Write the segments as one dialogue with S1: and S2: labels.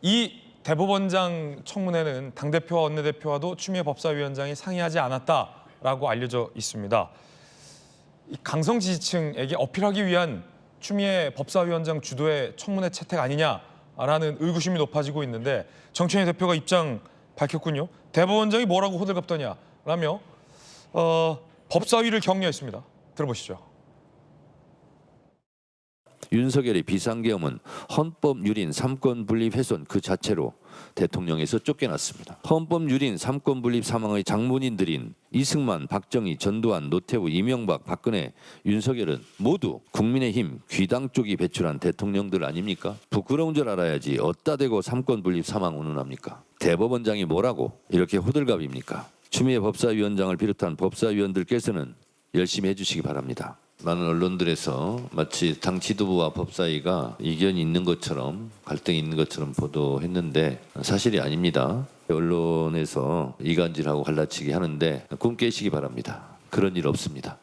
S1: 이 대법원장 청문회는 당대표와 원내대표와도 추미애 법사위원장이 상의하지 않았다라고 알려져 있습니다. 이 강성 지지층에게 어필하기 위한 추미애 법사위원장 주도의 청문회 채택 아니냐라는 의구심이 높아지고 있는데 정청래 대표가 입장 밝혔군요. 대법원장이 뭐라고 호들갑떠냐라며 법사위를 격려했습니다. 들어보시죠.
S2: 윤석열의 비상계엄은 헌법유린 삼권분립 훼손 그 자체로 대통령에서 쫓겨났습니다. 헌법유린 삼권분립 사망의 장본인들인 이승만, 박정희, 전두환, 노태우, 이명박, 박근혜, 윤석열은 모두 국민의힘 귀당 쪽이 배출한 대통령들 아닙니까? 부끄러운 줄 알아야지 어따 대고 삼권분립 사망 운운합니까? 대법원장이 뭐라고 이렇게 호들갑입니까? 추미애 법사위원장을 비롯한 법사위원들께서는 열심히 해주시기 바랍니다. 많은 언론들에서 마치 당 지도부와 법사위가 이견이 있는 것처럼 갈등이 있는 것처럼 보도했는데 사실이 아닙니다. 언론에서 이간질하고 갈라치기 하는데 꿈 깨시기 바랍니다. 그런 일 없습니다.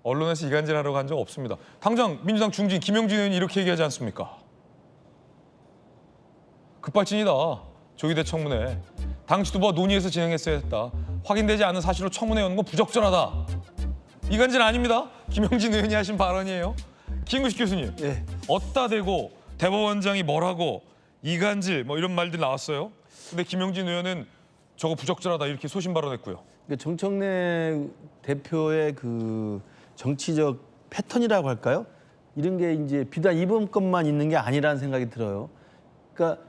S1: 언론에서 이간질하려고 한 적 없습니다. 당장 민주당 중진 김영진 의원이 이렇게 얘기하지 않습니까? 급발진이다. 조희대 청문회. 당 지도부와 논의해서 진행했어야 했다. 확인되지 않은 사실로 청문회 여는 건 부적절하다. 이간질 아닙니다. 김영진 의원이 하신 발언이에요. 김구식 교수님.
S3: 예.
S1: 어따 대고 대법원장이 뭐라고 이간질 뭐 이런 말들 나왔어요. 근데 김영진 의원은 저거 부적절하다 이렇게 소신 발언했고요.
S3: 정청래 대표의 그 정치적 패턴이라고 할까요? 이런 게 이제 비단 이번 것만 있는 게 아니라는 생각이 들어요. 그러니까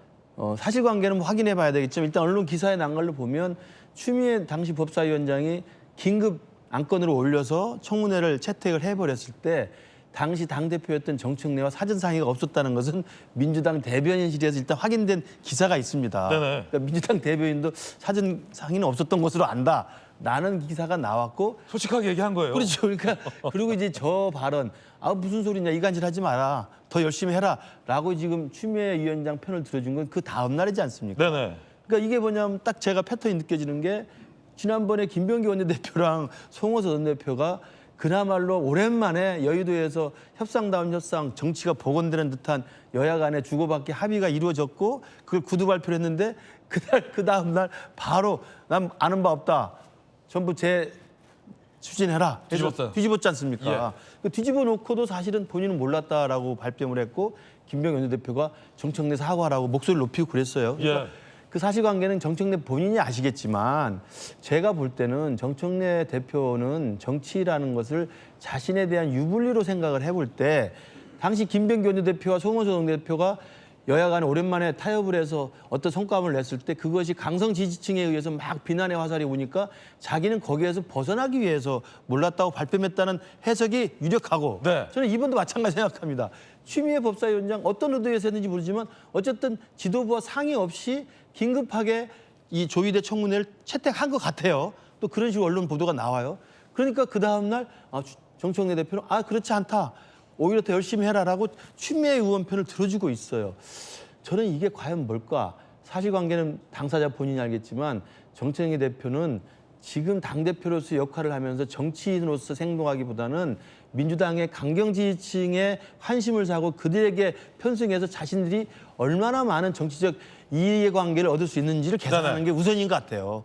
S3: 사실관계는 뭐 확인해 봐야 되겠지만 일단 언론 기사에 난 걸로 보면 추미애 당시 법사위원장이 긴급 안건으로 올려서 청문회를 채택을 해버렸을 때 당시 당대표였던 정청래와 사전 상의가 없었다는 것은 민주당 대변인실에서 일단 확인된 기사가 있습니다.
S1: 네네.
S3: 그러니까 민주당 대변인도 사전 상의는 없었던 것으로 안다라는 기사가 나왔고
S1: 솔직하게 얘기한 거예요.
S3: 그렇죠. 그러니까 그리고 이제 저 발언 무슨 소리냐 이간질하지 마라 더 열심히 해라라고 지금 추미애 위원장 편을 들어준 건 그 다음 날이지 않습니까?
S1: 네네.
S3: 그러니까 이게 뭐냐면 딱 제가 패턴이 느껴지는 게 지난번에 김병기 원내대표랑 송호서 원내대표가 그나말로 오랜만에 여의도에서 협상다운 협상, 정치가 복원되는 듯한 여야 간의 주고받기 합의가 이루어졌고 그걸 구두 발표를 했는데 그 다음 날 바로 난 아는 바 없다. 전부 제 추진해라.
S1: 뒤집었어요.
S3: 뒤집었지 않습니까? 그 뒤집어 놓고도 사실은 본인은 몰랐다라고 발뺌을 했고 김병기 원내대표가 정청래 사과라고 목소리를 높이고 그랬어요. 그러니까 그 사실관계는 정청래 본인이 아시겠지만 제가 볼 때는 정청래 대표는 정치라는 것을 자신에 대한 유불리로 생각을 해볼 때 당시 김병기 원내대표와 송원석 원내대표가 여야 간에 오랜만에 타협을 해서 어떤 성과를 냈을 때 그것이 강성 지지층에 의해서 막 비난의 화살이 오니까 자기는 거기에서 벗어나기 위해서 몰랐다고 발뺌했다는 해석이 유력하고
S1: 네.
S3: 저는 이번도 마찬가지 생각합니다. 추미애 법사위원장 어떤 의도에서 했는지 모르지만 어쨌든 지도부와 상의 없이 긴급하게 이 조희대 청문회를 채택한 것 같아요. 또 그런 식으로 언론 보도가 나와요. 그러니까 그 다음 날 정청래 대표는 그렇지 않다. 오히려 더 열심히 해라라고 추미애 의원 편을 들어주고 있어요. 저는 이게 과연 뭘까? 사실관계는 당사자 본인이 알겠지만 정청래 대표는 지금 당대표로서 역할을 하면서 정치인으로서 행동하기보다는 민주당의 강경 지지층에 환심을 사고 그들에게 편승해서 자신들이 얼마나 많은 정치적 이해관계를 얻을 수 있는지를 계산하는 게 우선인 것 같아요.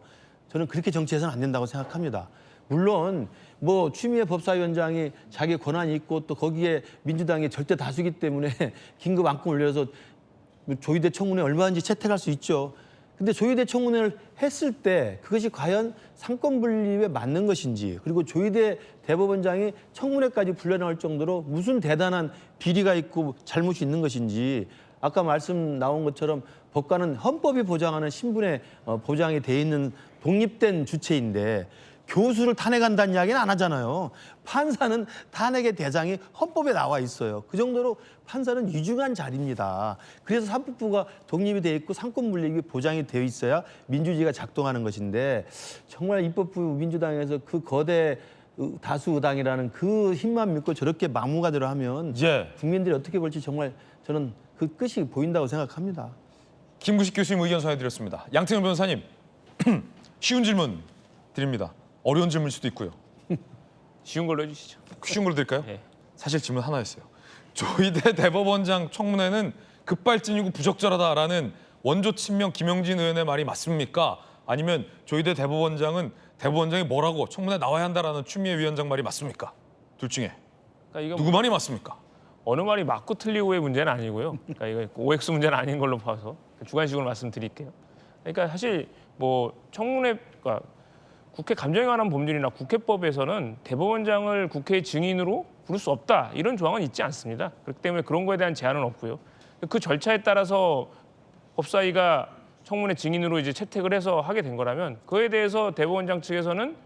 S3: 저는 그렇게 정치해서는 안 된다고 생각합니다. 물론 뭐 추미애 법사위원장이 자기 권한이 있고 또 거기에 민주당이 절대 다수기 때문에 긴급 안건 올려서 조희대 청문회 얼마든지 채택할 수 있죠. 근데 조희대 청문회를 했을 때 그것이 과연 삼권분립에 맞는 것인지 그리고 조희대 대법원장이 청문회까지 불려나올 정도로 무슨 대단한 비리가 있고 잘못이 있는 것인지 아까 말씀 나온 것처럼 법관은 헌법이 보장하는 신분에 보장이 돼 있는 독립된 주체인데 교수를 탄핵한다는 이야기는 안 하잖아요. 판사는 탄핵의 대상이 헌법에 나와 있어요. 그 정도로 판사는 유중한 자리입니다. 그래서 사법부가 독립이 돼 있고 상권분립이 보장이 되어 있어야 민주주의가 작동하는 것인데 정말 입법부 민주당에서 그 거대 다수 의당이라는 그 힘만 믿고 저렇게 막무가내로 하면 국민들이 어떻게 볼지 정말 저는 그 끝이 보인다고 생각합니다.
S1: 김구식 교수님 의견 전해드렸습니다. 양태영 변호사님, 쉬운 질문 드립니다. 어려운 질문일 수도 있고요.
S4: 쉬운 걸로 해주시죠.
S1: 쉬운 걸로 드릴까요?
S4: 네.
S1: 사실 질문 하나였어요. 조희대 대법원장 청문회는 급발진이고 부적절하다라는 원조 친명 김영진 의원의 말이 맞습니까? 아니면 조희대 대법원장이 뭐라고 청문회 나와야 한다라는 추미애 위원장 말이 맞습니까? 둘 중에
S4: 그러니까
S1: 누구 말이 맞습니까?
S4: 어느 말이 맞고 틀리고의 문제는 아니고요. 그러니까 이거 OX 문제는 아닌 걸로 봐서 주관식으로 말씀드릴게요. 그러니까 사실 뭐 청문회, 그러니까 국회 감정에 관한 법률이나 국회법에서는 대법원장을 국회 증인으로 부를 수 없다 이런 조항은 있지 않습니다. 그렇기 때문에 그런 거에 대한 제한은 없고요. 그 절차에 따라서 법사위가 청문회 증인으로 이제 채택을 해서 하게 된 거라면 그에 대해서 대법원장 측에서는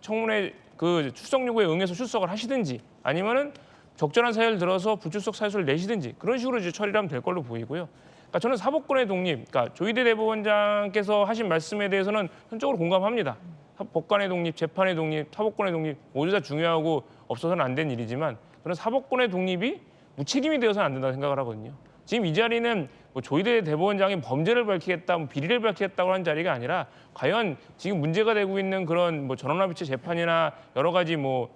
S4: 청문회 그 출석 요구에 응해서 출석을 하시든지 아니면은 적절한 사유를 들어서 불출석 사유서를 내시든지 그런 식으로 이제 처리를 하면 될 걸로 보이고요. 그러니까 저는 사법권의 독립, 그러니까 조희대 대법원장께서 하신 말씀에 대해서는 전적으로 공감합니다. 법관의 독립, 재판의 독립, 사법권의 독립 모두 다 중요하고 없어서는 안 된 일이지만 저는 사법권의 독립이 무책임이 되어서는 안 된다고 생각을 하거든요. 지금 이 자리는 뭐 조희대 대법원장이 범죄를 밝히겠다, 뭐 비리를 밝히겠다고 하는 자리가 아니라 과연 지금 문제가 되고 있는 그런 뭐 전원합의체 재판이나 여러 가지 뭐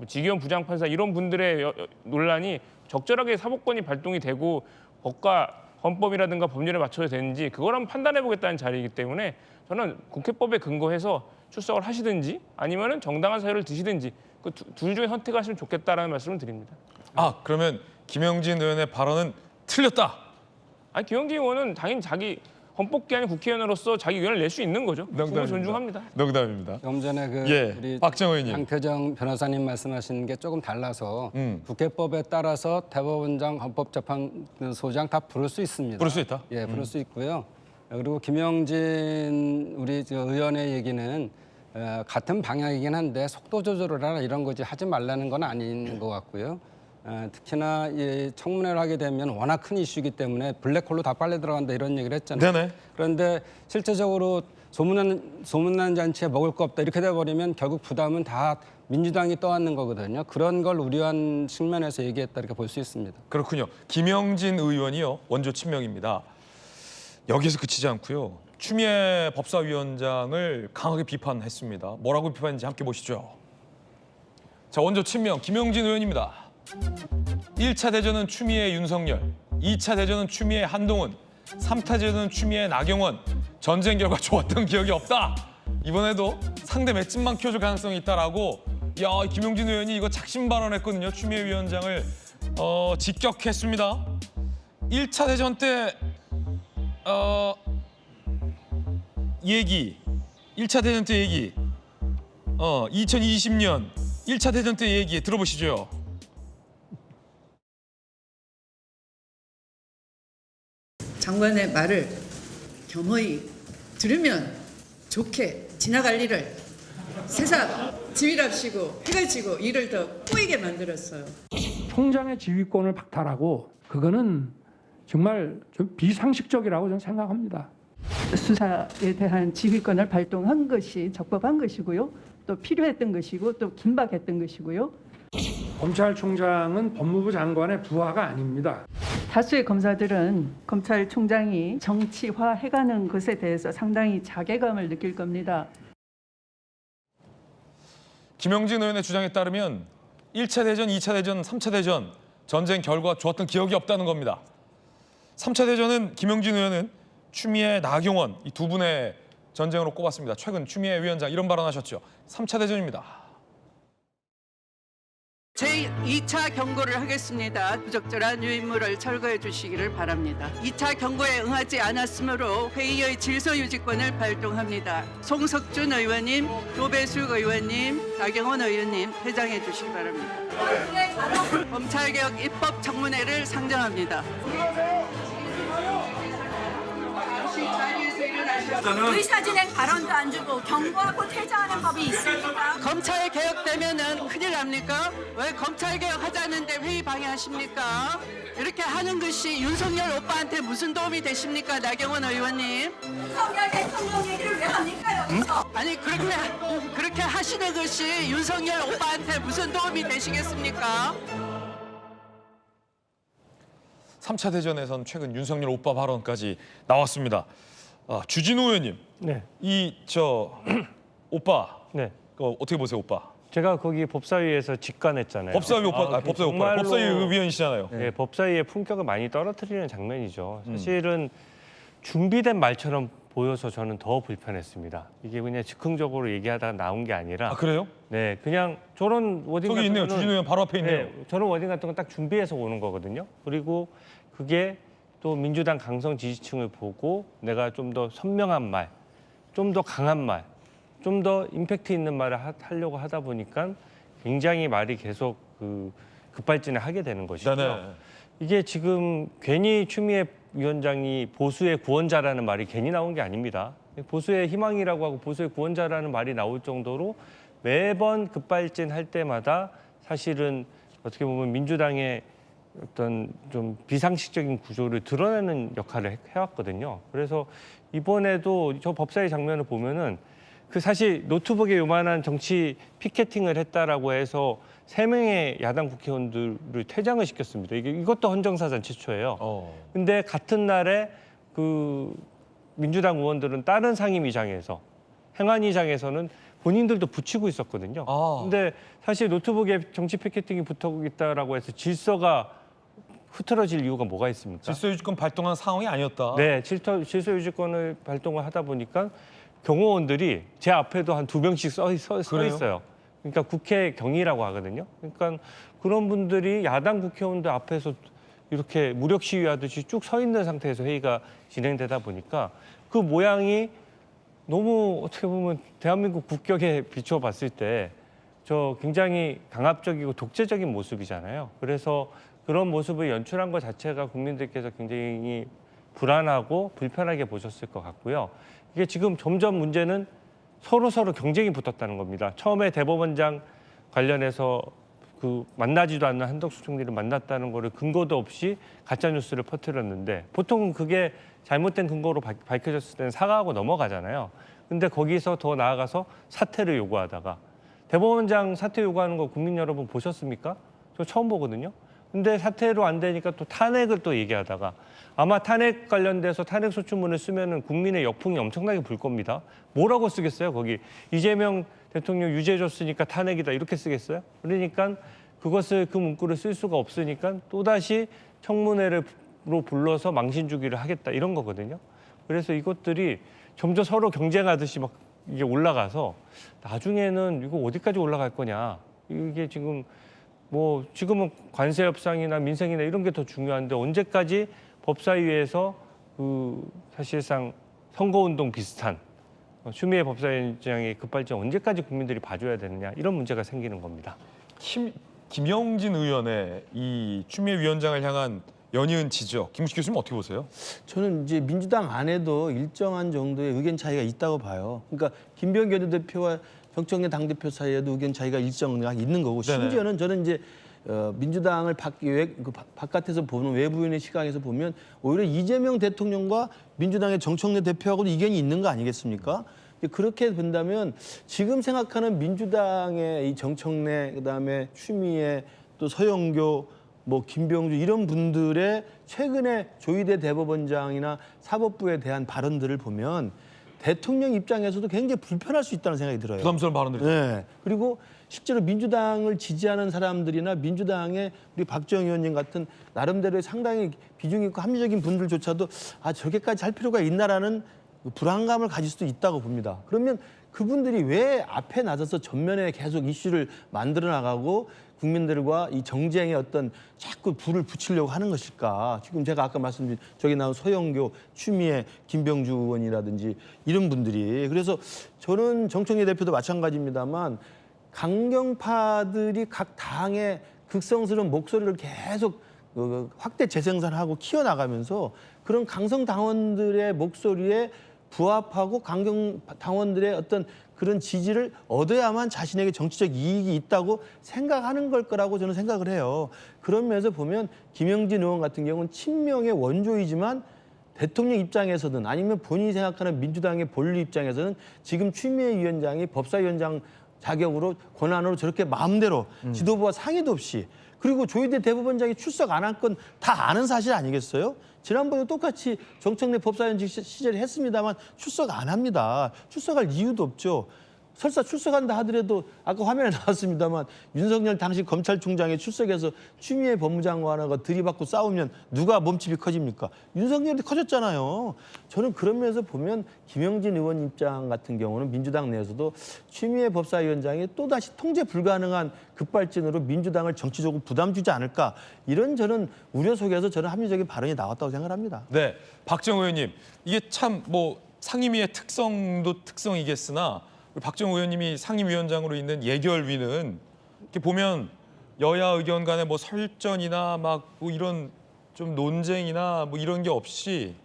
S4: 지기현 부장판사 이런 분들의 논란이 적절하게 사법권이 발동이 되고 법과 헌법이라든가 법률에 맞춰야 되는지 그걸 한번 판단해 보겠다는 자리이기 때문에 저는 국회법에 근거해서 출석을 하시든지 아니면은 정당한 사유를 드시든지 그 둘 중에 선택하시면 좋겠다라는 말씀을 드립니다.
S1: 아, 그러면 김영진 의원의 발언은 틀렸다.
S4: 아니 김영진 의원은 당연히 자기 헌법기관의 국회의원으로서 자기 의견을 낼 수 있는 거죠.
S1: 농담입니다.
S4: 그걸 존중합니다.
S1: 농담입니다.
S5: 좀 전에
S1: 예,
S5: 우리
S1: 박정호 의원님.
S5: 양태정 변호사님 말씀하시는 게 조금 달라서 국회법에 따라서 대법원장, 헌법재판소장 다 부를 수 있습니다.
S1: 부를 수 있다?
S5: 예, 부를 수 있고요. 그리고 김영진 우리 의원의 얘기는 같은 방향이긴 한데 속도 조절을 하라 이런 거지 하지 말라는 건 아닌 것 같고요. 특히나 이 청문회를 하게 되면 워낙 큰 이슈이기 때문에 블랙홀로 다 빨려 들어간다 이런 얘기를 했잖아요.
S1: 네네.
S5: 그런데 실제적으로 소문난 잔치에 먹을 거 없다 이렇게 돼버리면 결국 부담은 다 민주당이 떠안는 거거든요. 그런 걸 우려한 측면에서 얘기했다 이렇게 볼 수 있습니다.
S1: 그렇군요. 김영진 의원이요. 원조 친명입니다. 여기서 그치지 않고요. 추미애 법사위원장을 강하게 비판했습니다. 뭐라고 비판했는지 함께 보시죠. 자, 원조 친명 김영진 의원입니다. 1차 대전은 추미애 윤석열, 2차 대전은 추미애 한동훈, 3차 대전은 추미애 나경원. 전쟁 결과 좋았던 기억이 없다. 이번에도 상대 맷집만 키워줄 가능성이 있다라고 김영진 의원이 이거 작심 발언했거든요. 추미애 위원장을 직격했습니다. 1차 대전 때 1차 대전 때 얘기 2020년 1차 대전 때 얘기 들어보시죠.
S6: 장관의 말을 겸허히 들으면 좋게 지나갈 일을 세상 지휘랍시고 해가 지고 일을 더 꼬이게 만들었어요.
S7: 총장의 지휘권을 박탈하고 그거는 정말 좀 비상식적이라고 저는 생각합니다.
S8: 수사에 대한 지휘권을 발동한 것이 적법한 것이고요. 또 필요했던 것이고 또 긴박했던 것이고요.
S7: 검찰총장은 법무부 장관의 부하가 아닙니다.
S8: 다수의 검사들은 검찰총장이 정치화해가는 것에 대해서 상당히 자괴감을 느낄 겁니다.
S1: 김영진 의원의 주장에 따르면 1차 대전, 2차 대전, 3차 대전 전쟁 결과 좋았던 기억이 없다는 겁니다. 3차 대전은 김영진 의원은 추미애, 나경원 이 두 분의 전쟁으로 꼽았습니다. 최근 추미애 위원장 이런 발언하셨죠. 3차 대전입니다.
S6: 제2차 경고를 하겠습니다. 부적절한 유인물을 철거해 주시기를 바랍니다. 2차 경고에 응하지 않았으므로 회의의 질서 유지권을 발동합니다. 송석준 의원님, 조배숙 의원님, 나경원 의원님 퇴장해 주시기 바랍니다. 검찰개혁 입법 청문회를 상정합니다.
S9: 의사진행 발언도 안 주고 경고하고 퇴장하는 법이 있습니까?
S6: 검찰 개혁되면은 큰일 납니까? 왜 검찰 개혁하자는데 회의 방해하십니까? 이렇게 하는 것이 윤석열 오빠한테 무슨 도움이 되십니까, 나경원 의원님?
S9: 윤석열 대통령 얘기를 왜 합니까 여기서?
S6: 아니 그렇게 하시는 것이 윤석열 오빠한테 무슨 도움이 되시겠습니까?
S1: 3차 대전에선 최근 윤석열 오빠 발언까지 나왔습니다. 주진우 의원님,
S4: 네.
S1: 오빠,
S4: 네.
S1: 어떻게 보세요, 오빠?
S10: 제가 거기 법사위에서 직관했잖아요.
S1: 법사위 위원이시잖아요.
S10: 네, 법사위의 품격을 많이 떨어뜨리는 장면이죠. 사실은 준비된 말처럼 보여서 저는 더 불편했습니다. 이게 그냥 즉흥적으로 얘기하다가 나온 게 아니라.
S1: 아, 그래요?
S10: 네, 그냥 저런 워딩
S1: 저기
S10: 같은
S1: 있네요.
S10: 거는,
S1: 주진우 의원 바로 앞에 있네요.
S10: 네, 저런 워딩 같은 건 딱 준비해서 오는 거거든요. 그리고 그게 또 민주당 강성 지지층을 보고 내가 좀 더 선명한 말, 좀 더 강한 말, 좀 더 임팩트 있는 말을 하려고 하다 보니까 굉장히 말이 계속 급발진을 하게 되는 것이죠.
S1: 네네.
S10: 이게 지금 괜히 추미애 위원장이 보수의 구원자라는 말이 괜히 나온 게 아닙니다. 보수의 희망이라고 하고 보수의 구원자라는 말이 나올 정도로 매번 급발진할 때마다 사실은 어떻게 보면 민주당의 어떤 좀 비상식적인 구조를 드러내는 역할을 해왔거든요. 그래서 이번에도 저 법사위 장면을 보면은 사실 노트북에 요만한 정치 피켓팅을 했다라고 해서 3명의 야당 국회의원들을 퇴장을 시켰습니다. 이것도 헌정사상 최초예요. 근데 같은 날에 민주당 의원들은 다른 상임위장에서 행안위장에서는 본인들도 붙이고 있었거든요. 근데 사실 노트북에 정치 피켓팅이 붙어 있다라고 해서 질서가 흐트러질 이유가 뭐가 있습니까?
S1: 질서유지권 발동한 상황이 아니었다.
S10: 네, 질서유지권을 발동을 하다 보니까 경호원들이 제 앞에도 한 2명씩 서 있어요. 그러니까 국회 경위라고 하거든요. 그러니까 그런 분들이 야당 국회의원들 앞에서 이렇게 무력 시위하듯이 쭉 서 있는 상태에서 회의가 진행되다 보니까 그 모양이 너무 어떻게 보면 대한민국 국격에 비추어 봤을 때 저 굉장히 강압적이고 독재적인 모습이잖아요. 그래서 그런 모습을 연출한 것 자체가 국민들께서 굉장히 불안하고 불편하게 보셨을 것 같고요. 이게 지금 점점 문제는 서로 경쟁이 붙었다는 겁니다. 처음에 대법원장 관련해서 만나지도 않는 한덕수 총리를 만났다는 거를 근거도 없이 가짜 뉴스를 퍼뜨렸는데 보통은 그게 잘못된 근거로 밝혀졌을 때는 사과하고 넘어가잖아요. 근데 거기서 더 나아가서 사퇴를 요구하다가 대법원장 사퇴 요구하는 거 국민 여러분 보셨습니까? 저 처음 보거든요. 근데 사퇴로 안 되니까 또 탄핵을 또 얘기하다가 아마 탄핵 관련돼서 탄핵 소추문을 쓰면은 국민의 역풍이 엄청나게 불 겁니다. 뭐라고 쓰겠어요? 거기 이재명 대통령 유죄 줬으니까 탄핵이다 이렇게 쓰겠어요? 그러니까 그것을 그 문구를 쓸 수가 없으니까 또다시 청문회로 불러서 망신 주기를 하겠다 이런 거거든요. 그래서 이것들이 점점 서로 경쟁하듯이 막 이게 올라가서 나중에는 이거 어디까지 올라갈 거냐. 이게 지금은 관세 협상이나 민생이나 이런 게 더 중요한데 언제까지 법사위에서 사실상 선거운동 비슷한 추미애 법사위원장의 급발진 언제까지 국민들이 봐줘야 되느냐 이런 문제가 생기는 겁니다.
S1: 김영진 의원의 이 추미애 위원장을 향한 연이은 지적, 김우식 교수님 어떻게 보세요?
S3: 저는 이제 민주당 안에도 일정한 정도의 의견 차이가 있다고 봐요. 그러니까 김병기 대표와 정청래 당대표 사이에도 의견 차이가 일정하게 있는 거고 심지어는 저는 이제 민주당을 바깥에서 보는 외부인의 시각에서 보면 오히려 이재명 대통령과 민주당의 정청래 대표하고도 이견이 있는 거 아니겠습니까? 그렇게 본다면 지금 생각하는 민주당의 이 정청래 그다음에 추미애 또 서영교 김병주 이런 분들의 최근에 조희대 대법원장이나 사법부에 대한 발언들을 보면 대통령 입장에서도 굉장히 불편할 수 있다는 생각이 들어요.
S1: 부담스러운 발언들이죠.
S3: 네. 그리고 실제로 민주당을 지지하는 사람들이나 민주당의 우리 박정희 의원님 같은 나름대로의 상당히 비중 있고 합리적인 분들조차도 저렇게까지 할 필요가 있나라는 불안감을 가질 수도 있다고 봅니다. 그러면 그분들이 왜 앞에 나서서 전면에 계속 이슈를 만들어 나가고 국민들과 이 정쟁의 어떤 자꾸 불을 붙이려고 하는 것일까? 지금 제가 아까 말씀드린 저기 나온 서영교, 추미애, 김병주 의원이라든지 이런 분들이 그래서 저는 정청래 대표도 마찬가지입니다만 강경파들이 각 당의 극성스러운 목소리를 계속 확대 재생산하고 키워나가면서 그런 강성 당원들의 목소리에 부합하고 강경 당원들의 어떤 그런 지지를 얻어야만 자신에게 정치적 이익이 있다고 생각하는 걸 거라고 저는 생각을 해요. 그런 면에서 보면 김영진 의원 같은 경우는 친명의 원조이지만 대통령 입장에서든 아니면 본인이 생각하는 민주당의 본류 입장에서는 지금 추미애 위원장이 법사위원장 자격으로 권한으로 저렇게 마음대로 지도부와 상의도 없이 그리고 조희대 대법원장이 출석 안 한 건 다 아는 사실 아니겠어요? 지난번에 똑같이 정청래 법사위원장 시절에 했습니다만 출석 안 합니다. 출석할 이유도 없죠. 설사 출석한다 하더라도 아까 화면에 나왔습니다만 윤석열 당시 검찰총장이 출석해서 추미애 법무장관하고 들이받고 싸우면 누가 몸집이 커집니까? 윤석열이 커졌잖아요. 저는 그런 면에서 보면 김영진 의원 입장 같은 경우는 민주당 내에서도 추미애 법사위원장이 또다시 통제 불가능한 급발진으로 민주당을 정치적으로 부담 주지 않을까 이런 저는 우려 속에서 저는 합리적인 발언이 나왔다고 생각합니다.
S1: 네, 박정호 의원님 이게 참 뭐 상임위의 특성도 특성이겠으나 박정호 의원님이 상임위원장으로 있는 예결위는 이렇게 보면 여야 의견 간의 뭐 설전이나 막 뭐 이런 좀 논쟁이나 뭐 이런 게 없이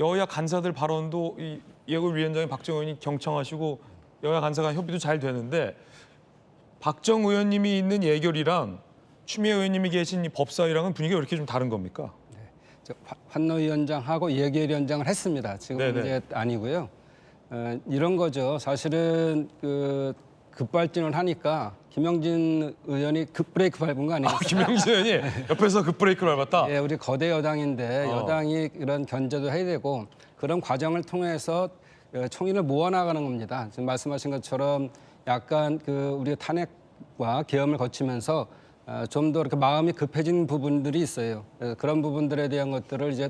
S1: 여야 간사들 발언도 이 예결위원장인 박정호 의원이 경청하시고 여야 간사 간 협의도 잘 되는데 박정호 의원님이 있는 예결이랑 추미애 의원님이 계신 이 법사위랑은 분위기가 왜 이렇게 좀 다른 겁니까?
S5: 환노위원장하고 예결위원장을 했습니다. 지금
S1: 네네.
S5: 이제 아니고요. 이런 거죠. 사실은 그 급발진을 하니까 김영진 의원이 급브레이크 밟은 거 아니에요?
S1: 김영진 의원이 옆에서 급브레이크를 밟았다?
S5: 예, 우리 거대 여당인데 여당이 이런 견제도 해야 되고 그런 과정을 통해서 총의를 모아나가는 겁니다. 지금 말씀하신 것처럼 약간 그 우리가 탄핵과 계엄을 거치면서 좀 더 이렇게 마음이 급해진 부분들이 있어요. 그런 부분들에 대한 것들을 이제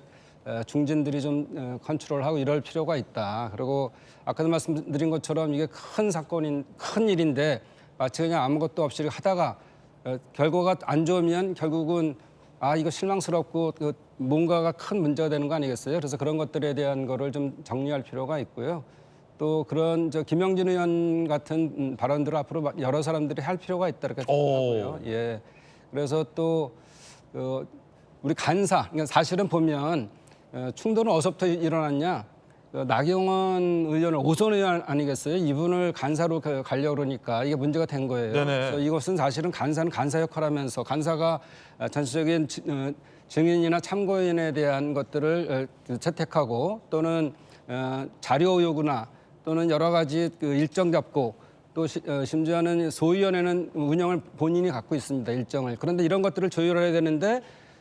S5: 중진들이 좀 컨트롤하고 이럴 필요가 있다. 그리고 아까도 말씀드린 것처럼 이게 큰 사건인 큰 일인데 마치 그냥 아무것도 없이 하다가 결과가 안 좋으면 결국은 이거 실망스럽고 뭔가가 큰 문제가 되는 거 아니겠어요? 그래서 그런 것들에 대한 거를 좀 정리할 필요가 있고요. 또 그런 김영진 의원 같은 발언들을 앞으로 여러 사람들이 할 필요가 있다 이렇게 생각하고요. 예. 그래서 또 우리 간사, 그러니까 사실은 보면 충돌은 어디서부터 일어났냐? 나경원 의원을 오선 의원 아니겠어요? 이분을 간사로 가려고 그러니까 이게 문제가 된 거예요.
S1: 네네.
S5: 그래서 이것은 사실은 간사는 간사 역할하면서 간사가 전체적인 증인이나 참고인에 대한 것들을 채택하고 또는 자료 요구나 또는 여러 가지 일정 잡고 또 심지어는 소위원회는 운영을 본인이 갖고 있습니다. 일정을. 그런데 이런 것들을 조율해야 되는데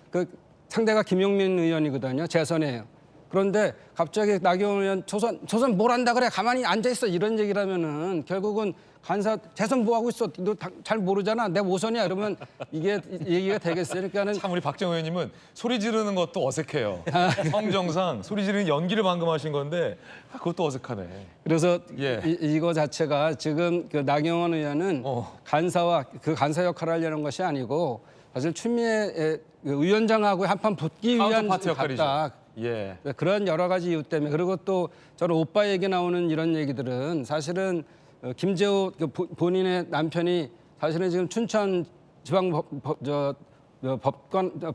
S5: 그 상대가 김용민 의원이거든요. 재선이에요. 그런데 갑자기 나경원 의원 조선 뭘 한다 그래 가만히 앉아 있어 이런 얘기를 하면은 결국은 간사 재선 뭐 하고 있어 너 잘 모르잖아 내가 오선이야 이러면 이게 얘기가 되겠어요. 그러니까는
S1: 참 우리 박정호 의원님은 소리 지르는 것도 어색해요. 성정상 소리 지르는 연기를 방금 하신 건데 그것도 어색하네.
S5: 그래서
S1: 예.
S5: 이거 자체가 지금 그 나경원 의원은 간사와 그 간사 역할을 하려는 것이 아니고 사실 추미애 위원장하고 한판 붙기 위한
S1: 카운터파트 역할이죠.
S5: 같다.
S1: 예.
S5: 그런 여러 가지 이유 때문에 그리고 또 저는 오빠 얘기 나오는 이런 얘기들은 사실은 김재호 본인의 남편이 사실은 지금 춘천 지방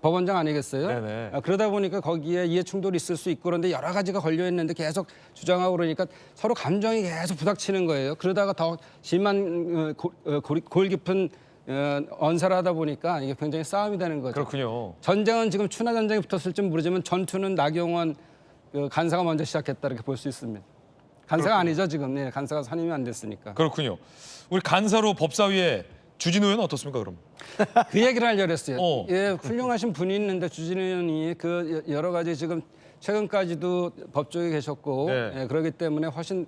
S5: 법원장 아니겠어요?
S1: 네네.
S5: 그러다 보니까 거기에 이해 충돌이 있을 수 있고 그런데 여러 가지가 걸려 있는데 계속 주장하고 그러니까 서로 감정이 계속 부닥치는 거예요. 그러다가 더 심한 골 깊은 언사를 하다 보니까 이게 굉장히 싸움이 되는 거죠.
S1: 그렇군요.
S5: 전쟁은 지금 추나 전쟁이 붙었을지 모르지만 전투는 나경원 간사가 먼저 시작했다 이렇게 볼 수 있습니다. 간사가 아니죠 지금. 네, 간사가 선임이 안 됐으니까.
S1: 그렇군요. 우리 간사로 법사위에 주진우 의원은 어떻습니까 그럼?
S5: 그 얘기를 하려고 했어요. 예, 훌륭하신 분이 있는데 주진우 의원이 그 여러 가지 지금 최근까지도 법조에 계셨고
S1: 네.
S5: 예, 그렇기 때문에 훨씬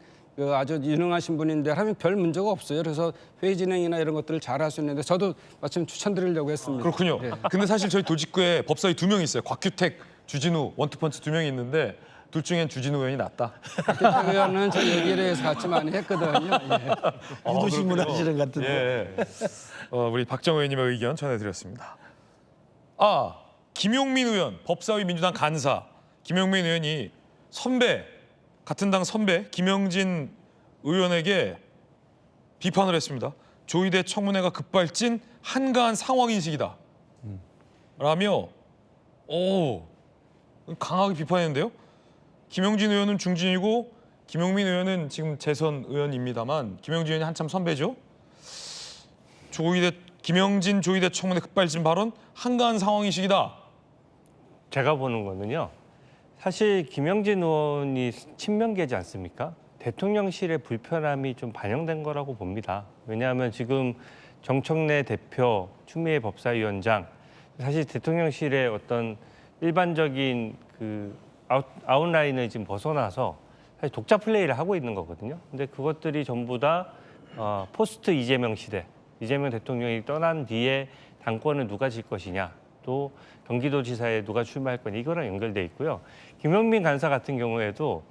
S5: 아주 유능하신 분인데 하면 별 문제가 없어요. 그래서 회의 진행이나 이런 것들을 잘 할 수 있는데 저도 마침 추천드리려고 했습니다.
S1: 그렇군요.
S5: 예.
S1: 근데 사실 저희 도직구에 법사위 2명 있어요. 곽규택, 주진우, 원투펀치 2명이 있는데 둘 중엔 주진우 의원이 낫다.
S5: 곽규택 의원은 저 얘기에 대해서 같이 많이 했거든요. 예.
S3: 유도신문 하시는 것 같은데.
S1: 예. 우리 박정호 의원님의 의견 전해드렸습니다. 김용민 의원, 법사위 민주당 간사 김용민 의원이 같은 당 선배 김영진 의원에게 비판을 했습니다. 조희대 청문회가 급발진 한가한 상황인식이다. 라며 강하게 비판했는데요. 김영진 의원은 중진이고 김용민 의원은 지금 재선 의원입니다만 김영진 의원이 한참 선배죠. 김영진 조희대 청문회 급발진 발언 한가한 상황인식이다.
S10: 제가 보는 거는요. 사실 김영진 의원이 친명계지 않습니까? 대통령실의 불편함이 좀 반영된 거라고 봅니다. 왜냐하면 지금 정청래 대표, 추미애 법사위원장 사실 대통령실의 어떤 일반적인 그 아웃라인을 지금 벗어나서 사실 독자 플레이를 하고 있는 거거든요. 근데 그것들이 전부 다 포스트 이재명 시대, 이재명 대통령이 떠난 뒤에 당권을 누가 질 것이냐, 또 경기도지사에 누가 출마할 거냐 이거랑 연결돼 있고요. 김용민 간사 같은 경우에도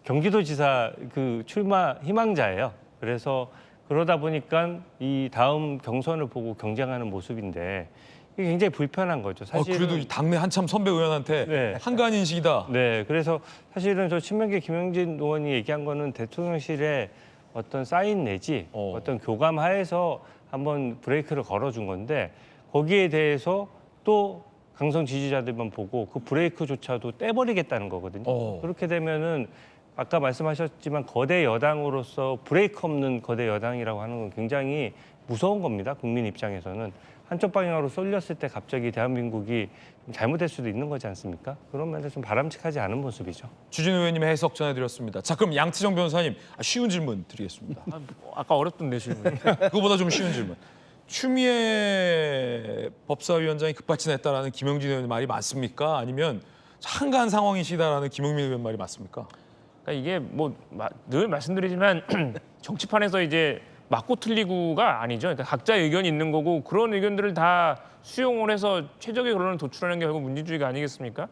S10: 경기도지사 그 출마 희망자예요. 그래서 그러다 보니까 이 다음 경선을 보고 경쟁하는 모습인데 이게 굉장히 불편한 거죠. 사실은
S1: 그래도 이 당내 한참 선배 의원한테
S10: 네.
S1: 한가한 인식이다.
S10: 네, 그래서 사실은 저 친명계 김영진 의원이 얘기한 거는 대통령실에 어떤 사인 내지 어떤 교감 하에서 한번 브레이크를 걸어준 건데 거기에 대해서 또 강성 지지자들만 보고 그 브레이크조차도 떼버리겠다는 거거든요. 그렇게 되면은 아까 말씀하셨지만 거대 여당으로서 브레이크 없는 거대 여당이라고 하는 건 굉장히 무서운 겁니다. 국민 입장에서는. 한쪽 방향으로 쏠렸을 때 갑자기 대한민국이 잘못될 수도 있는 거지 않습니까? 그런 면에서 좀 바람직하지 않은 모습이죠.
S1: 주진우 의원님의 해석 전해드렸습니다. 자, 그럼 양태정 변호사님 쉬운 질문 드리겠습니다.
S4: 아까 어렵던데 질문.
S1: 그거보다 좀 쉬운 질문. 추미애 법사위원장이 급발진했다라는 김영진 의원 말이 맞습니까? 아니면 한가한 상황이시다라는 김용민 의원 말이 맞습니까?
S4: 그러니까 이게 뭐 늘 말씀드리지만 정치판에서 이제 맞고 틀리고가 아니죠. 그러니까 각자의 의견이 있는 거고 그런 의견들을 다 수용을 해서 최적의 결론을 도출하는 게 결국 민주주의가 아니겠습니까?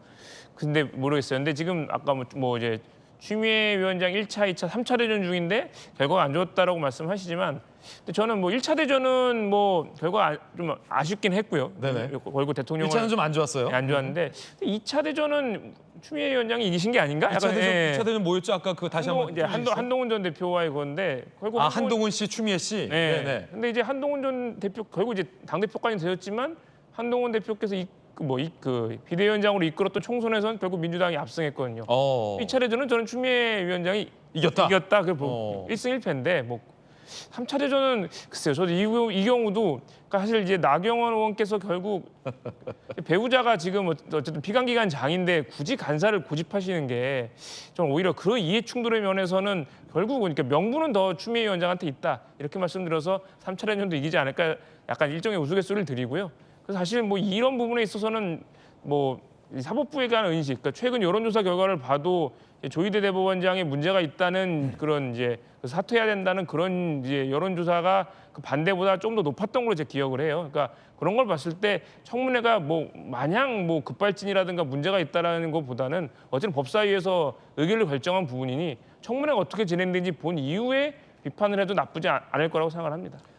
S4: 근데 모르겠어요. 근데 지금 아까 뭐 이제 추미애 위원장 1차, 2차, 3차 대전 중인데 결과가 안 좋았다라고 말씀하시지만 근데 저는 뭐 1차 대전은 뭐 결과가 좀 아쉽긴 했고요.
S1: 네네.
S4: 결국 대통령은
S1: 1차는 좀 안 좋았어요.
S4: 안 좋았는데 2차 대전은 추미애 위원장이 이기신 게 아닌가?
S1: 2차 대전 뭐였죠? 아까 그 다시 한번
S4: 이제 한동훈 전 대표와의 건데 결국
S1: 한동훈 씨, 추미애 씨.
S4: 네.
S1: 네네.
S4: 근데 이제 한동훈 전 대표 결국 이제 당 대표까지 되었지만 한동훈 대표께서 그 비대위원장으로 이끌었던 총선에서는 결국 민주당이 압승했거든요. 2차 대전은 저는 추미애 위원장이
S1: 이겼다.
S4: 그 1승 1패인데 뭐 3차 대전은 글쎄요. 저도 이 경우도 그러니까 사실 이제 나경원 의원께서 결국 배우자가 지금 어쨌든 피감기관 장인데 굳이 간사를 고집하시는 게 좀 오히려 그런 이해 충돌의 면에서는 결국은 그러니까 명분은 더 추미애 위원장한테 있다 이렇게 말씀드려서 3차 대전도 이기지 않을까 약간 일종의 우스갯소리를 드리고요. 그래서 사실 뭐 이런 부분에 있어서는 뭐 사법부에 관한 인식, 그러니까 최근 여론조사 결과를 봐도 조희대 대법원장의 문제가 있다는 그런 이제 사퇴해야 된다는 그런 이제 여론조사가 그 반대보다 좀 더 높았던 걸로 제 기억을 해요. 그러니까 그런 걸 봤을 때 청문회가 뭐 마냥 뭐 급발진이라든가 문제가 있다라는 것보다는 어쨌든 법사위에서 의결을 결정한 부분이니 청문회가 어떻게 진행되는지 본 이후에 비판을 해도 나쁘지 않을 거라고 생각을 합니다.